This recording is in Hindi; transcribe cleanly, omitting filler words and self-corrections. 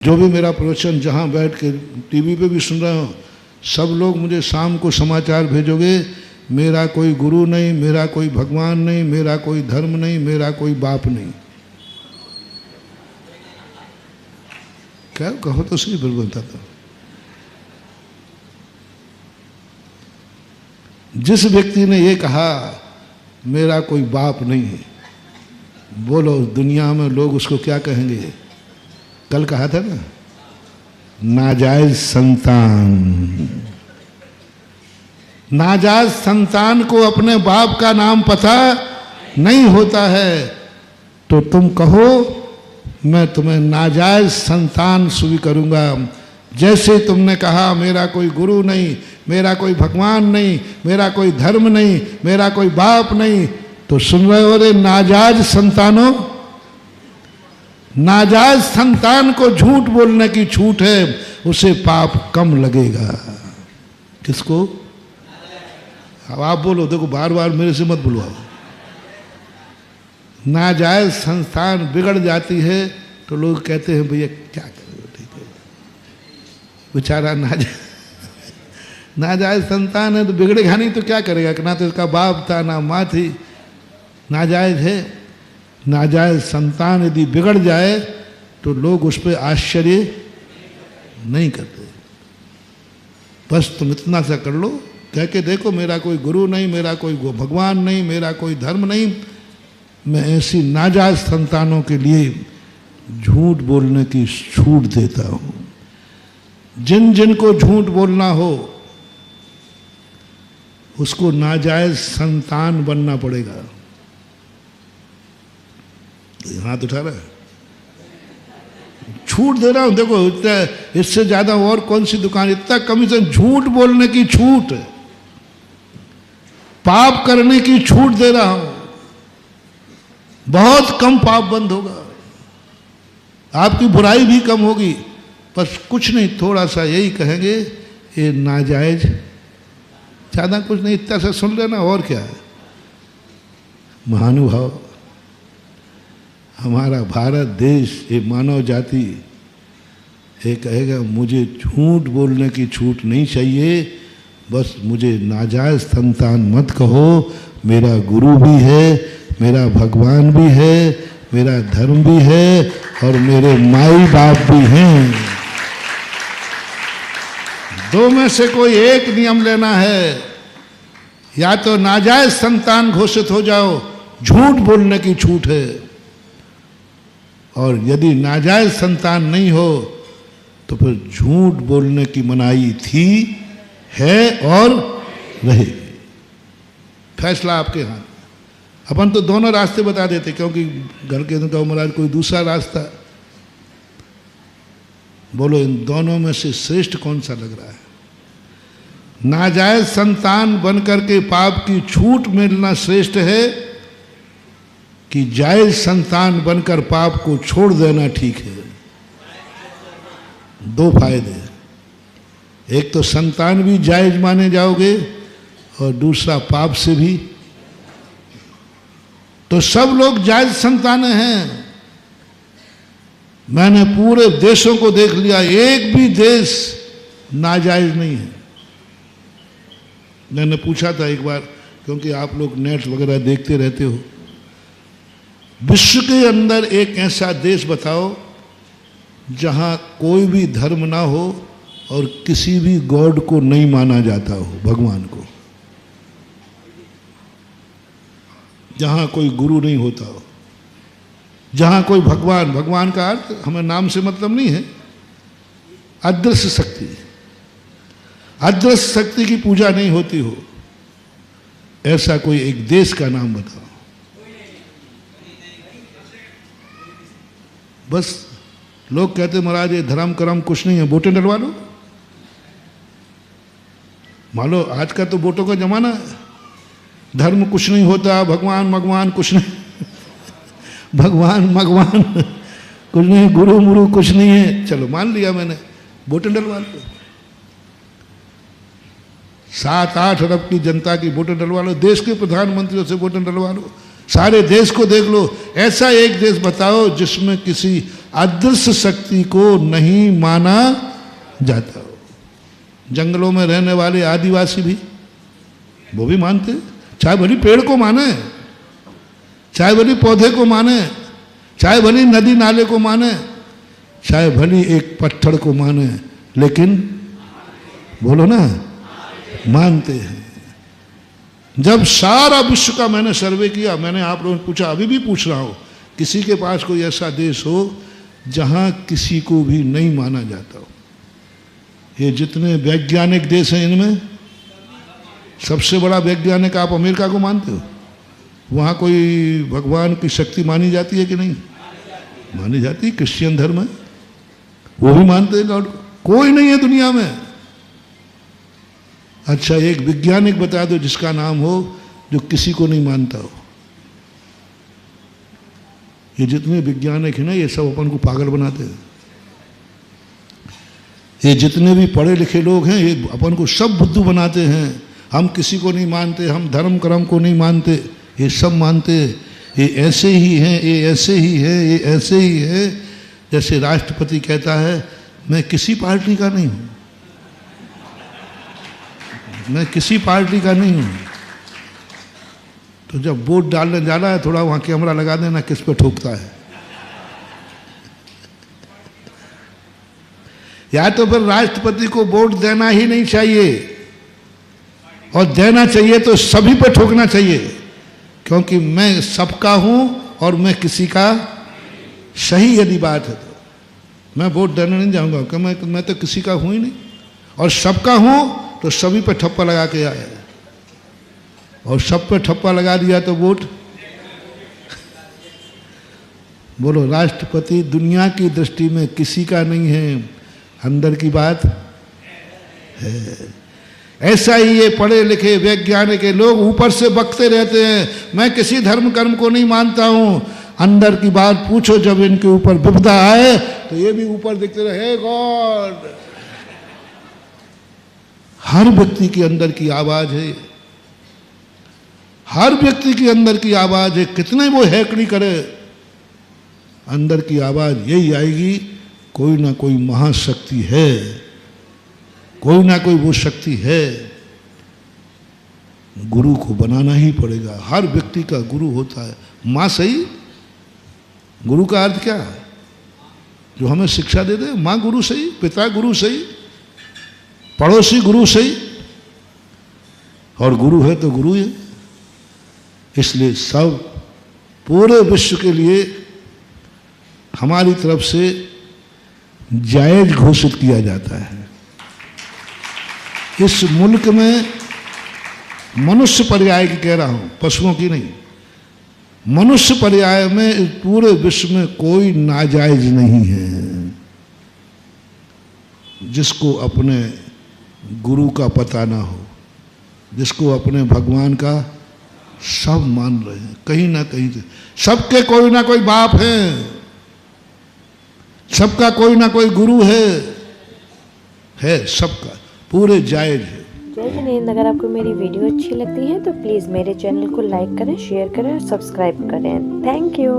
जो भी मेरा प्रवचन जहाँ बैठ के टीवी पे भी सुन रहे हो, सब लोग मुझे शाम को समाचार भेजोगे, मेरा कोई गुरु नहीं, मेरा कोई भगवान नहीं, मेरा कोई धर्म नहीं, मेरा कोई बाप नहीं। क्या कहो तो सही, बिल्कुल बताता हूं। जिस व्यक्ति ने ये कहा मेरा कोई बाप नहीं है, बोलो दुनिया में लोग उसको क्या कहेंगे? कल कहा था ना, नाजायज संतान। नाजायज संतान को अपने बाप का नाम पता नहीं होता है, तो तुम कहो मैं तुम्हें नाजायज संतान स्वीकारूंगा। जैसे तुमने कहा मेरा कोई गुरु नहीं, मेरा कोई भगवान नहीं, मेरा कोई धर्म नहीं, मेरा कोई बाप नहीं, तो सुन रहे हो रे नाजायज संतानों? नाजायज संतान को झूठ बोलने की छूट है, उसे पाप कम लगेगा। किसको? अब आप बोलो, देखो बार बार मेरे से मत बुलवाओ। नाजायज संतान बिगड़ जाती है तो लोग कहते हैं भैया क्या करें, ठीक है बेचारा नाजायज संतान है तो बिगड़ेगा नहीं तो क्या करेगा? ना तो इसका बाप था ना माँ थी, नाजायज है। नाजायज संतान यदि बिगड़ जाए तो लोग उस पर आश्चर्य नहीं करते। बस तुम इतना सा कर लो, कह के देखो मेरा कोई गुरु नहीं, मेरा कोई भगवान नहीं, मेरा कोई धर्म नहीं। मैं ऐसी नाजायज संतानों के लिए झूठ बोलने की छूट देता हूं। जिन जिन को झूठ बोलना हो उसको नाजायज संतान बनना पड़ेगा। हाथ उठा रहा है, छूट दे रहा हूं। देखो इससे ज्यादा और कौन सी दुकान, इतना कमीशन, झूठ बोलने की छूट, पाप करने की छूट दे रहा हूं। बहुत कम पाप बंद होगा, आपकी बुराई भी कम होगी। बस कुछ नहीं, थोड़ा सा यही कहेंगे ये नाजायज, ज्यादा कुछ नहीं, इतना सा सुन लेना, और क्या है। महानुभाव, हमारा भारत देश, ये मानव जाति ये कहेगा मुझे झूठ बोलने की छूट नहीं चाहिए, बस मुझे नाजायज संतान मत कहो। मेरा गुरु भी है, मेरा भगवान भी है, मेरा धर्म भी है और मेरे माई बाप भी हैं। दो में से कोई एक नियम लेना है, या तो नाजायज संतान घोषित हो जाओ, झूठ बोलने की छूट है, और यदि नाजायज संतान नहीं हो तो फिर झूठ बोलने की मनाही थी, है और रहेगी। फैसला आपके हाथ। अपन तो दोनों रास्ते बता देते, क्योंकि घर के कहो महाराज कोई दूसरा रास्ता, बोलो इन दोनों में से श्रेष्ठ कौन सा लग रहा है? नाजायज संतान बनकर के पाप की छूट मिलना श्रेष्ठ है कि जायज संतान बनकर पाप को छोड़ देना ठीक है? दो फायदे, एक तो संतान भी जायज माने जाओगे और दूसरा पाप से भी। तो सब लोग जायज संतान हैं। मैंने पूरे देशों को देख लिया, एक भी देश नाजायज नहीं है। मैंने पूछा था एक बार, क्योंकि आप लोग नेट वगैरह देखते रहते हो, विश्व के अंदर एक ऐसा देश बताओ जहां कोई भी धर्म ना हो और किसी भी गॉड को नहीं माना जाता हो, भगवान को, जहां कोई गुरु नहीं होता हो, जहां कोई भगवान, भगवान का अर्थ हमें नाम से मतलब नहीं है, अदृश्य शक्ति, अदृश्य शक्ति की पूजा नहीं होती हो, ऐसा कोई एक देश का नाम बताओ। बस लोग कहते महाराज ये धर्म कर्म कुछ नहीं है, वोटें डलवा लो। मान लो आज का तो वोटों का जमाना है, धर्म कुछ नहीं होता, भगवान भगवान कुछ नहीं भगवान भगवान कुछ नहीं, गुरु मुरु कुछ नहीं है। चलो मान लिया मैंने, वोटें डलवा लो। 7-8 अरब की जनता की वोटें डलवा लो, देश के प्रधानमंत्रियों से वोटें डलवा लो, सारे देश को देख लो, ऐसा एक देश बताओ जिसमें किसी अदृश्य शक्ति को नहीं माना जाता हो। जंगलों में रहने वाले आदिवासी भी, वो भी मानते, चाहे भली पेड़ को माने, चाहे भली पौधे को माने, चाहे भली नदी नाले को माने, चाहे भली एक पत्थर को माने, लेकिन बोलो ना, मानते हैं। जब सारा विश्व का मैंने सर्वे किया, मैंने आप लोगों से पूछा, अभी भी पूछ रहा हूं, किसी के पास कोई ऐसा देश हो जहां किसी को भी नहीं माना जाता हो? ये जितने वैज्ञानिक देश हैं, इनमें सबसे बड़ा वैज्ञानिक आप अमेरिका को मानते हो? वहाँ कोई भगवान की शक्ति मानी जाती है कि नहीं? मानी जाती है। क्रिश्चियन धर्म है, वो भी मानते हैं गॉड। कोई नहीं है दुनिया में। अच्छा, एक वैज्ञानिक बता दो जिसका नाम हो जो किसी को नहीं मानता हो। ये जितने वैज्ञानिक हैं ना, ये सब अपन को पागल बनाते हैं। ये जितने भी पढ़े लिखे लोग हैं, ये अपन को सब बुद्धू बनाते हैं। हम किसी को नहीं मानते, हम धर्म कर्म को नहीं मानते, ये सब मानते। ये ऐसे ही हैं, ये ऐसे ही है, ये ऐसे ही है। जैसे राष्ट्रपति कहता है, मैं किसी पार्टी का नहीं हूं, मैं किसी पार्टी का नहीं हूं। तो जब वोट डालने जाना है, थोड़ा वहां कैमरा लगा देना किस पे ठोकता है। या तो फिर राष्ट्रपति को वोट देना ही नहीं चाहिए, और देना चाहिए तो सभी पे ठोकना चाहिए, क्योंकि मैं सबका हूं और मैं किसी का। सही यदि बात है तो मैं वोट देने नहीं जाऊंगा, क्योंकि मैं तो किसी का हूं ही नहीं, और सबका हूं तो सभी पे ठप्पा लगा के आए, और सब पे ठप्पा लगा दिया तो वोट। बोलो, राष्ट्रपति दुनिया की दृष्टि में किसी का नहीं है, अंदर की बात है। ऐसा ही ये पढ़े लिखे वैज्ञानिक लोग ऊपर से बकते रहते हैं, मैं किसी धर्म कर्म को नहीं मानता हूं। अंदर की बात पूछो, जब इनके ऊपर विपदा आए तो ये भी ऊपर दिखते रहे, हे गॉड। हर व्यक्ति के अंदर की आवाज है, हर व्यक्ति के अंदर की आवाज है, कितने वो हैकड़ी करे, अंदर की आवाज यही आएगी, कोई ना कोई महाशक्ति है, कोई ना कोई वो शक्ति है। गुरु को बनाना ही पड़ेगा। हर व्यक्ति का गुरु होता है। माँ सही, गुरु का अर्थ क्या है? जो हमें शिक्षा दे दे, माँ गुरु सही, पिता गुरु सही, पड़ोसी गुरु सही, और गुरु है तो गुरु है। इसलिए सब पूरे विश्व के लिए हमारी तरफ से जायज घोषित किया जाता है। इस मुल्क में मनुष्य पर्याय की कह रहा हूं, पशुओं की नहीं, मनुष्य पर्याय में पूरे विश्व में कोई नाजायज नहीं है। जिसको अपने गुरु का पता ना हो, जिसको अपने भगवान का, सब मान रहे हैं कहीं ना कहीं से। सबके कोई ना कोई बाप है, सबका कोई ना कोई गुरु है सबका, पूरे जायज है। जय हिंद। अगर आपको मेरी वीडियो अच्छी लगती है तो प्लीज़ मेरे चैनल को लाइक करें, शेयर करें और सब्सक्राइब करें। Thank you.